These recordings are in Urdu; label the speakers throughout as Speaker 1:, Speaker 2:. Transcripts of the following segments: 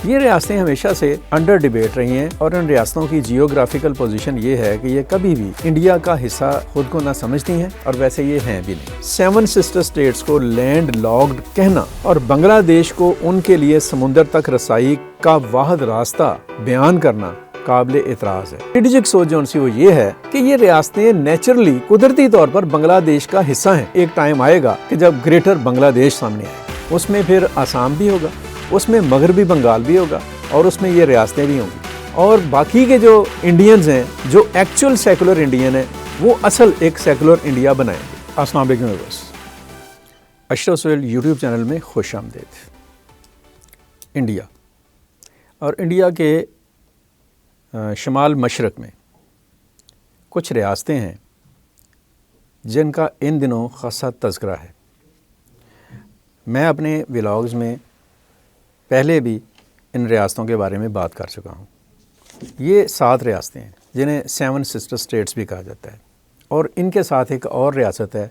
Speaker 1: یہ ریاستیں ہمیشہ سے انڈر ڈیبیٹ رہی ہیں اور ان ریاستوں کی جیوگرافیکل پوزیشن یہ ہے کہ یہ کبھی بھی انڈیا کا حصہ خود کو نہ سمجھتی ہیں اور ویسے یہ ہیں بھی نہیں۔ 7 سسٹر اسٹیٹس کو لینڈ لاکڈ کہنا اور بنگلہ دیش کو ان کے لیے سمندر تک رسائی کا واحد راستہ بیان کرنا قابل اعتراض ہے۔ اسٹریٹجک سوچ جو وہ یہ ہے کہ یہ ریاستیں نیچرلی قدرتی طور پر بنگلہ دیش کا حصہ ہیں۔ ایک ٹائم آئے گا کہ جب گریٹر بنگلہ دیش سامنے آئے گا، اس میں پھر آسام بھی ہوگا، اس میں مغربی بنگال بھی ہوگا اور اس میں یہ ریاستیں بھی ہوں گی، اور باقی کے جو انڈینز ہیں جو ایکچول سیکولر انڈین ہیں وہ اصل ایک سیکولر انڈیا بنائیں گے۔ السلام علیکم ویورز، اشرف سہیل یوٹیوب چینل میں خوش آمدید۔ انڈیا اور انڈیا کے شمال مشرق میں کچھ ریاستیں ہیں جن کا ان دنوں خاصا تذکرہ ہے۔ میں اپنے ولاگز میں پہلے بھی ان ریاستوں کے بارے میں بات کر چکا ہوں۔ یہ 7 ریاستیں ہیں جنہیں 7 سسٹر اسٹیٹس بھی کہا جاتا ہے، اور ان کے ساتھ ایک اور ریاست ہے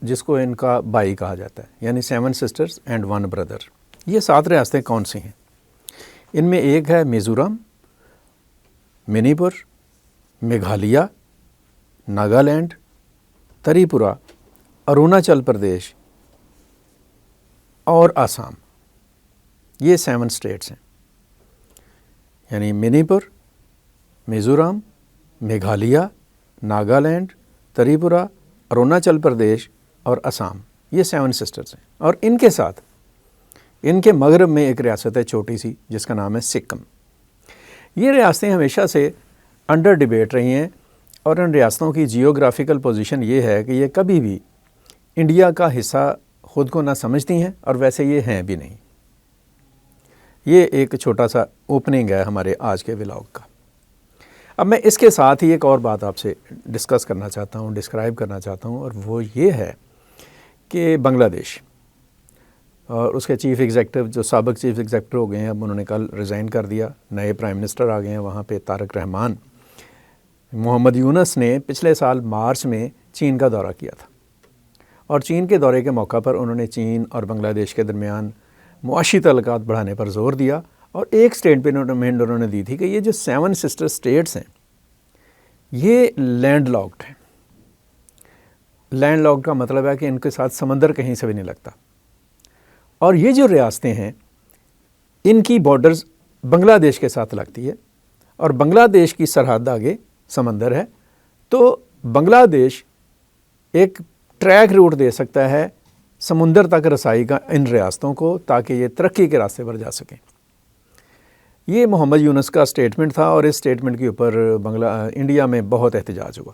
Speaker 1: جس کو ان کا بھائی کہا جاتا ہے، یعنی 7 سسٹرز اینڈ 1 بردر۔ یہ 7 ریاستیں کون سی ہیں؟ ان میں ایک ہے میزورم، منی پور، میگھالیہ، ناگالینڈ، تریپورہ، اروناچل پردیش اور آسام۔ یہ 7 اسٹیٹس ہیں، یعنی منی پور، میزورم، میگھالیہ، ناگالینڈ، تریپورہ، اروناچل پردیش اور آسام۔ یہ 7 سسٹرز ہیں، اور ان کے ساتھ ان کے مغرب میں ایک ریاست ہے چھوٹی سی جس کا نام ہے سکم۔ یہ ریاستیں ہمیشہ سے انڈر ڈیبیٹ رہی ہیں اور ان ریاستوں کی جیوگرافیکل پوزیشن یہ ہے کہ یہ کبھی بھی انڈیا کا حصہ خود کو نہ سمجھتی ہیں اور ویسے یہ ہیں بھی نہیں۔ یہ ایک چھوٹا سا اوپننگ ہے ہمارے آج کے ولاگ کا۔ اب میں اس کے ساتھ ہی ایک اور بات آپ سے ڈسکس کرنا چاہتا ہوں، ڈسکرائب کرنا چاہتا ہوں، اور وہ یہ ہے کہ بنگلہ دیش اور اس کے چیف ایگزیکٹو جو سابق چیف ایگزیکٹو ہو گئے ہیں، اب انہوں نے کل ریزائن کر دیا، نئے پرائم منسٹر آ گئے ہیں وہاں پہ، طارق رحمان۔ محمد یونس نے پچھلے سال مارچ میں چین کا دورہ کیا تھا، اور چین کے دورے کے موقع پر انہوں نے چین اور بنگلہ دیش کے درمیان معاشی تعلقات بڑھانے پر زور دیا، اور ایک اسٹیٹمنٹ انہوں نے دی تھی کہ یہ جو 7 سسٹر اسٹیٹس ہیں یہ لینڈ لاکڈ ہیں۔ لینڈ لاکڈ کا مطلب ہے کہ ان کے ساتھ سمندر کہیں سے بھی نہیں لگتا، اور یہ جو ریاستیں ہیں ان کی بارڈرز بنگلہ دیش کے ساتھ لگتی ہے، اور بنگلہ دیش کی سرحد آگے سمندر ہے، تو بنگلہ دیش ایک ٹریک روٹ دے سکتا ہے سمندر تک رسائی کا ان ریاستوں کو، تاکہ یہ ترقی کے راستے پر جا سکیں۔ یہ محمد یونس کا سٹیٹمنٹ تھا، اور اس سٹیٹمنٹ کے اوپر انڈیا میں بہت احتجاج ہوا،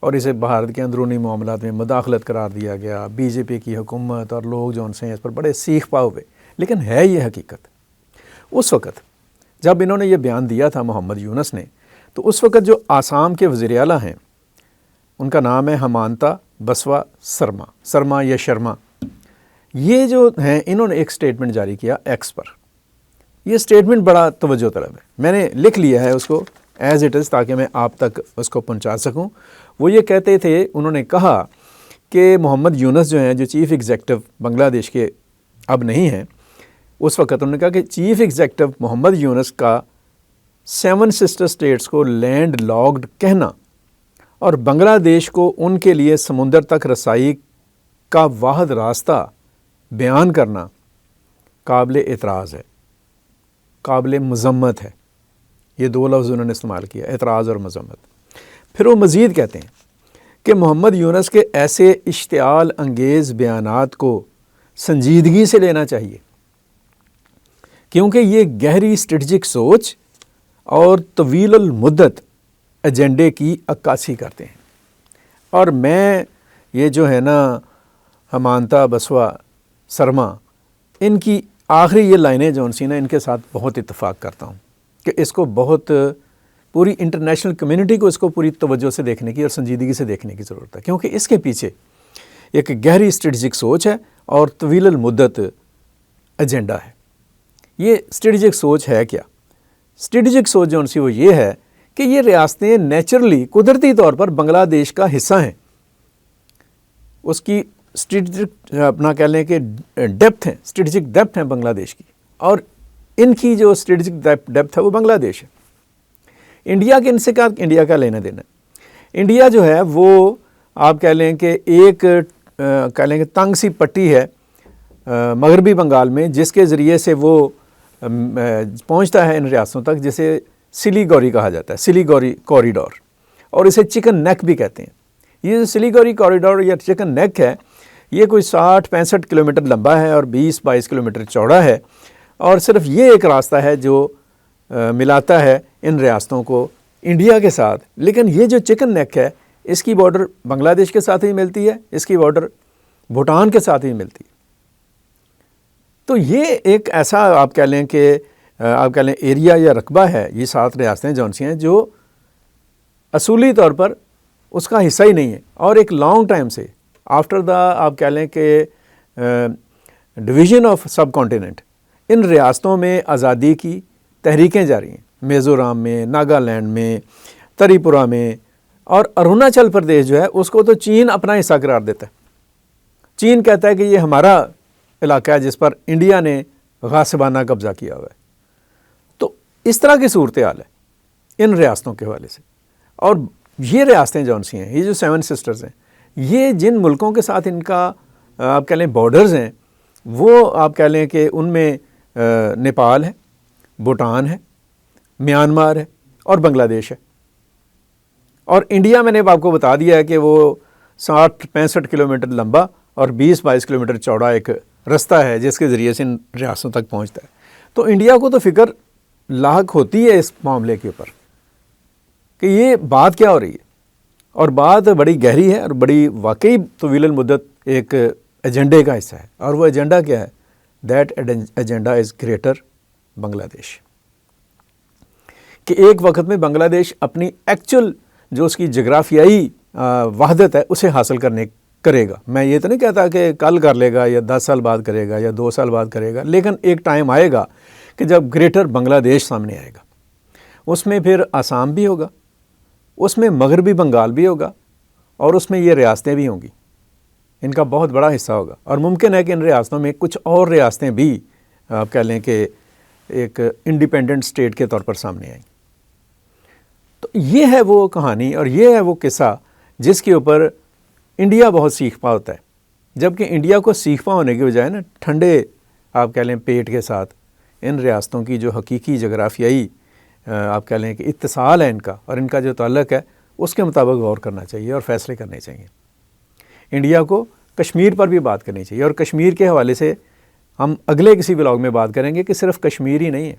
Speaker 1: اور اسے بھارت کے اندرونی معاملات میں مداخلت قرار دیا گیا۔ بی جے پی کی حکومت اور لوگ جو ان سے اس پر بڑے سیخ پاؤ ہوئے، لیکن ہے یہ حقیقت۔ اس وقت جب انہوں نے یہ بیان دیا تھا محمد یونس نے، تو اس وقت جو آسام کے وزیر اعلیٰ ہیں ان کا نام ہے ہمانتا بسوا سرما یا شرما، یہ جو ہیں انہوں نے ایک سٹیٹمنٹ جاری کیا ایکس پر۔ یہ سٹیٹمنٹ بڑا توجہ طلب ہے، میں نے لکھ لیا ہے اس کو ایز اٹ از تاکہ میں آپ تک اس کو پہنچا سکوں۔ وہ یہ کہتے تھے، انہوں نے کہا کہ محمد یونس جو ہیں، جو چیف ایگزیکٹو بنگلہ دیش کے اب نہیں ہیں، اس وقت انہوں نے کہا کہ چیف ایگزیکٹو محمد یونس کا 7 سسٹر اسٹیٹس کو لینڈ لاکڈ کہنا اور بنگلہ دیش کو ان کے لیے سمندر تک رسائی کا واحد راستہ بیان کرنا قابل اعتراض ہے، قابل مذمت ہے۔ یہ 2 لفظ انہوں نے استعمال کیا، اعتراض اور مذمت۔ پھر وہ مزید کہتے ہیں کہ محمد یونس کے ایسے اشتعال انگیز بیانات کو سنجیدگی سے لینا چاہیے، کیونکہ یہ گہری اسٹریٹجک سوچ اور طویل المدت ایجنڈے کی عکاسی کرتے ہیں۔ اور میں یہ جو ہے نا ہمانتا بسوا سرما، ان کی آخری یہ لائنیں جو سی نا، ان کے ساتھ بہت اتفاق کرتا ہوں کہ اس کو بہت پوری انٹرنیشنل کمیونٹی کو اس کو پوری توجہ سے دیکھنے کی اور سنجیدگی سے دیکھنے کی ضرورت ہے، کیونکہ اس کے پیچھے ایک گہری اسٹریٹجک سوچ ہے اور طویل المدت ایجنڈا ہے۔ یہ اسٹریٹجک سوچ ہے کیا؟ اسٹریٹجک سوچ جو سی وہ یہ ہے کہ یہ ریاستیں نیچرلی قدرتی طور پر بنگلہ دیش کا حصہ ہیں، اس کی اسٹریٹجک اپنا کہہ لیں کہ ڈیپتھ ہیں، اسٹریٹجک ڈیپتھ ہیں بنگلہ دیش کی، اور ان کی جو اسٹریٹجک ڈیپتھ ہے وہ بنگلہ دیش ہے. انڈیا کے ان سے کا انڈیا کا لینا دینا ہے. انڈیا جو ہے وہ آپ کہہ لیں کہ ایک کہہ لیں کہ تنگ سی پٹی ہے مغربی بنگال میں، جس کے ذریعے سے وہ پہنچتا ہے ان ریاستوں تک، جسے سلیگوری کہا جاتا ہے، سلیگوری کوریڈور، اور اسے چکن نیک بھی کہتے ہیں. یہ جو سلیگوری کوریڈور یا چکن نیک ہے، یہ کوئی 60-65 کلومیٹر لمبا ہے اور 20-22 کلومیٹر چوڑا ہے، اور صرف یہ ایک راستہ ہے جو ملاتا ہے ان ریاستوں کو انڈیا کے ساتھ. لیکن یہ جو چکن نیک ہے، اس کی بارڈر بنگلہ دیش کے ساتھ ہی ملتی ہے، اس کی بارڈر بھوٹان کے ساتھ ہی ملتی ہے. تو یہ ایک ایسا آپ کہہ لیں کہ آپ کہہ لیں ایریا یا رقبہ ہے، یہ 7 ریاستیں جون سی ہیں، جو اصولی طور پر اس کا حصہ ہی نہیں ہے. اور ایک لانگ ٹائم سے آفٹر دا آپ کہہ لیں کہ ڈویژن آف سب کانٹیننٹ، ان ریاستوں میں آزادی کی تحریکیں جاری ہیں. میزورام میں، ناگالینڈ میں، تریپورہ میں، اور اروناچل پردیش جو ہے اس کو تو چین اپنا حصہ قرار دیتا ہے. چین کہتا ہے کہ یہ ہمارا علاقہ ہے جس پر انڈیا نے غاصبانہ قبضہ کیا ہوا ہے. تو اس طرح کی صورتحال ہے ان ریاستوں کے حوالے سے. اور یہ ریاستیں جون سی ہیں، یہ جو 7 سسٹرز ہیں، یہ جن ملکوں کے ساتھ ان کا آپ کہہ لیں بارڈرز ہیں، وہ آپ کہہ لیں کہ ان میں نیپال ہے، بھوٹان ہے، میانمار ہے اور بنگلہ دیش ہے. اور انڈیا میں نے آپ کو بتا دیا ہے کہ وہ 60-65 کلومیٹر لمبا اور 20-22 کلومیٹر چوڑا ایک رستہ ہے جس کے ذریعے سے ان ریاستوں تک پہنچتا ہے. تو انڈیا کو تو فکر لاحق ہوتی ہے اس معاملے کے اوپر کہ یہ بات کیا ہو رہی ہے، اور بات بڑی گہری ہے اور بڑی واقعی طویل المدت ایک ایجنڈے کا حصہ ہے. اور وہ ایجنڈا کیا ہے؟ دیٹ ایجنڈا از گریٹر بنگلہ دیش. کہ ایک وقت میں بنگلہ دیش اپنی ایکچول جو اس کی جغرافیائی وحدت ہے اسے حاصل کرے گا. میں یہ تو نہیں کہتا کہ کل کر لے گا یا 10 سال بعد کرے گا یا 2 سال بعد کرے گا، لیکن ایک ٹائم آئے گا کہ جب گریٹر بنگلہ دیش سامنے آئے گا. اس میں پھر آسام بھی ہوگا، اس میں مغربی بنگال بھی ہوگا، اور اس میں یہ ریاستیں بھی ہوں گی. ان کا بہت بڑا حصہ ہوگا. اور ممکن ہے کہ ان ریاستوں میں کچھ اور ریاستیں بھی آپ کہہ لیں کہ ایک انڈیپینڈنٹ اسٹیٹ کے طور پر سامنے آئیں. تو یہ ہے وہ کہانی اور یہ ہے وہ قصہ جس کے اوپر انڈیا بہت سیکھپا ہوتا ہے. جبکہ انڈیا کو سیکھپا ہونے کی بجائے نا ٹھنڈے آپ کہہ لیں پیٹ کے ساتھ ان ریاستوں کی جو حقیقی جغرافیائی آپ کہہ لیں کہ اتصال ہے ان کا اور ان کا جو تعلق ہے اس کے مطابق غور کرنا چاہیے اور فیصلے کرنے چاہیے. انڈیا کو کشمیر پر بھی بات کرنی چاہیے، اور کشمیر کے حوالے سے ہم اگلے کسی ولاگ میں بات کریں گے کہ صرف کشمیر ہی نہیں ہے.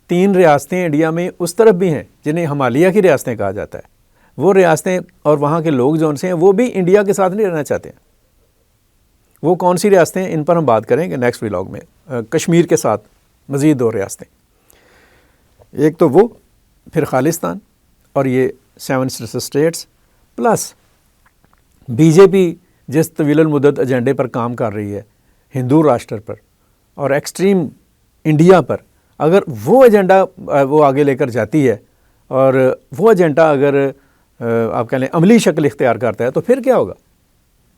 Speaker 1: 3 ریاستیں انڈیا میں اس طرف بھی ہیں جنہیں ہمالیہ کی ریاستیں کہا جاتا ہے. وہ ریاستیں اور وہاں کے لوگ جو ان سے ہیں وہ بھی انڈیا کے ساتھ نہیں رہنا چاہتے ہیں. وہ کون سی ریاستیں ہیں ان پر ہم بات کریں گے نیکسٹ ولاگ میں. کشمیر کے ساتھ مزید 2 ریاستیں، ایک تو وہ، پھر خالستان اور یہ 7 sister states, plus B J P جس طویل المدت ایجنڈے پر کام کر رہی ہے ہندو راشٹر پر اور ایکسٹریم انڈیا پر. اگر وہ ایجنڈا وہ آگے لے کر جاتی ہے اور وہ ایجنڈا اگر آپ کہہ لیں عملی شکل اختیار کرتا ہے تو پھر کیا ہوگا؟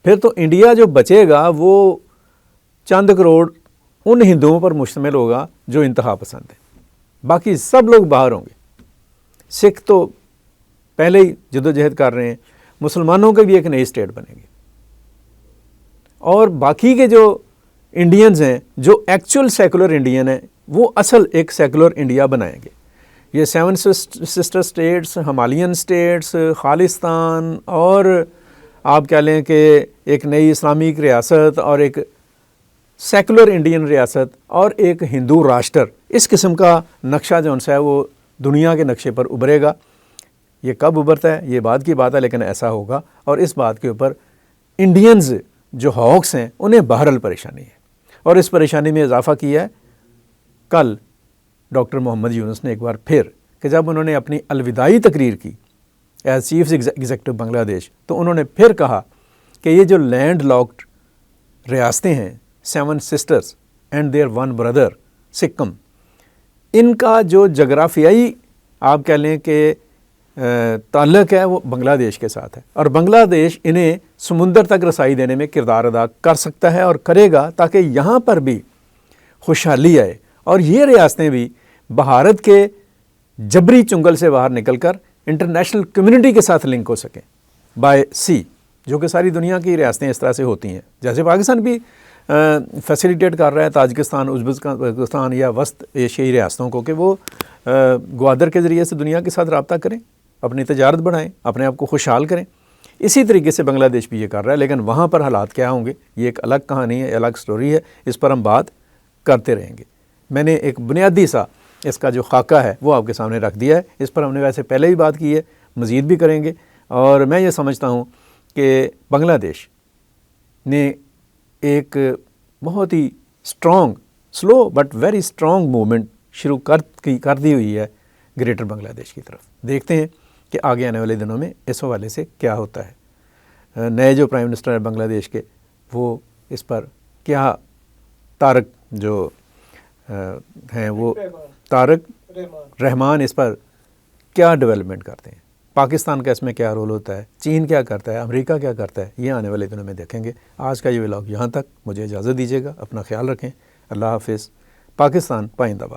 Speaker 1: پھر تو انڈیا جو بچے گا وہ چند کروڑ ان ہندوؤں پر مشتمل ہوگا جو انتہا پسند ہیں. باقی سب لوگ باہر ہوں گے. سکھ تو پہلے ہی جدوجہد کر رہے ہیں، مسلمانوں کے بھی ایک نئی اسٹیٹ بنے گی، اور باقی کے جو انڈینز ہیں جو ایکچول سیکولر انڈین ہیں وہ اصل ایک سیکولر انڈیا بنائیں گے. یہ 7 sister states, Himalayan states, Khalistan, اور آپ کہہ لیں کہ ایک نئی اسلامک ریاست اور ایک سیکولر انڈین ریاست اور ایک ہندو راشٹر، اس قسم کا نقشہ جو ہے وہ دنیا کے نقشے پر ابھرے گا. یہ کب ابھرتا ہے یہ بعد کی بات ہے، لیکن ایسا ہوگا. اور اس بات کے اوپر انڈینز جو ہاکس ہیں انہیں بہرحال پریشانی ہے، اور اس پریشانی میں اضافہ کیا ہے کل ڈاکٹر محمد یونس نے ایک بار پھر، کہ جب انہوں نے اپنی الوداعی تقریر کی ایز چیف ایگزیکٹو بنگلہ دیش، تو انہوں نے پھر کہا کہ یہ جو لینڈ لاکڈ ریاستیں ہیں 7 sisters and their 1 brother Sikkim, ان کا جو جغرافیائی آپ کہہ لیں کہ تعلق ہے وہ بنگلہ دیش کے ساتھ ہے، اور بنگلہ دیش انہیں سمندر تک رسائی دینے میں کردار ادا کر سکتا ہے اور کرے گا، تاکہ یہاں پر بھی خوشحالی آئے اور یہ ریاستیں بھی بھارت کے جبری چنگل سے باہر نکل کر انٹرنیشنل کمیونٹی کے ساتھ لنک ہو سکیں بائی سی، جو کہ ساری دنیا کی ریاستیں اس طرح سے ہوتی ہیں. جیسے پاکستان بھی فیسیلیٹیٹ کر رہا ہے تاجکستان، ازبکستان یا وسط ایشیائی ریاستوں کو کہ وہ گوادر کے ذریعے سے دنیا کے ساتھ رابطہ کریں، اپنی تجارت بڑھائیں، اپنے آپ کو خوشحال کریں. اسی طریقے سے بنگلہ دیش بھی یہ کر رہا ہے، لیکن وہاں پر حالات کیا ہوں گے یہ ایک الگ کہانی ہے، الگ سٹوری ہے، اس پر ہم بات کرتے رہیں گے. میں نے ایک بنیادی سا اس کا جو خاکہ ہے وہ آپ کے سامنے رکھ دیا ہے. اس پر ہم نے ویسے پہلے بھی بات کی ہے، مزید بھی کریں گے. اور میں یہ سمجھتا ہوں کہ بنگلہ دیش نے ایک بہت ہی strong, slow but very strong movement شروع کر دی ہوئی ہے گریٹر بنگلہ دیش کی طرف. دیکھتے ہیں کہ آگے آنے والے دنوں میں اس حوالے سے کیا ہوتا ہے. نئے جو پرائم منسٹر ہیں بنگلہ دیش کے، وہ اس پر کیا، طارق جو ہیں وہ طارق رحمان اس پر کیا ڈیولپمنٹ کرتے ہیں، پاکستان کا اس میں کیا رول ہوتا ہے، چین کیا کرتا ہے، امریکہ کیا کرتا ہے، یہ آنے والے دنوں میں دیکھیں گے. آج کا یہ ولاگ یہاں تک. مجھے اجازت دیجیے گا، اپنا خیال رکھیں. اللہ حافظ. پاکستان پائندہ باد.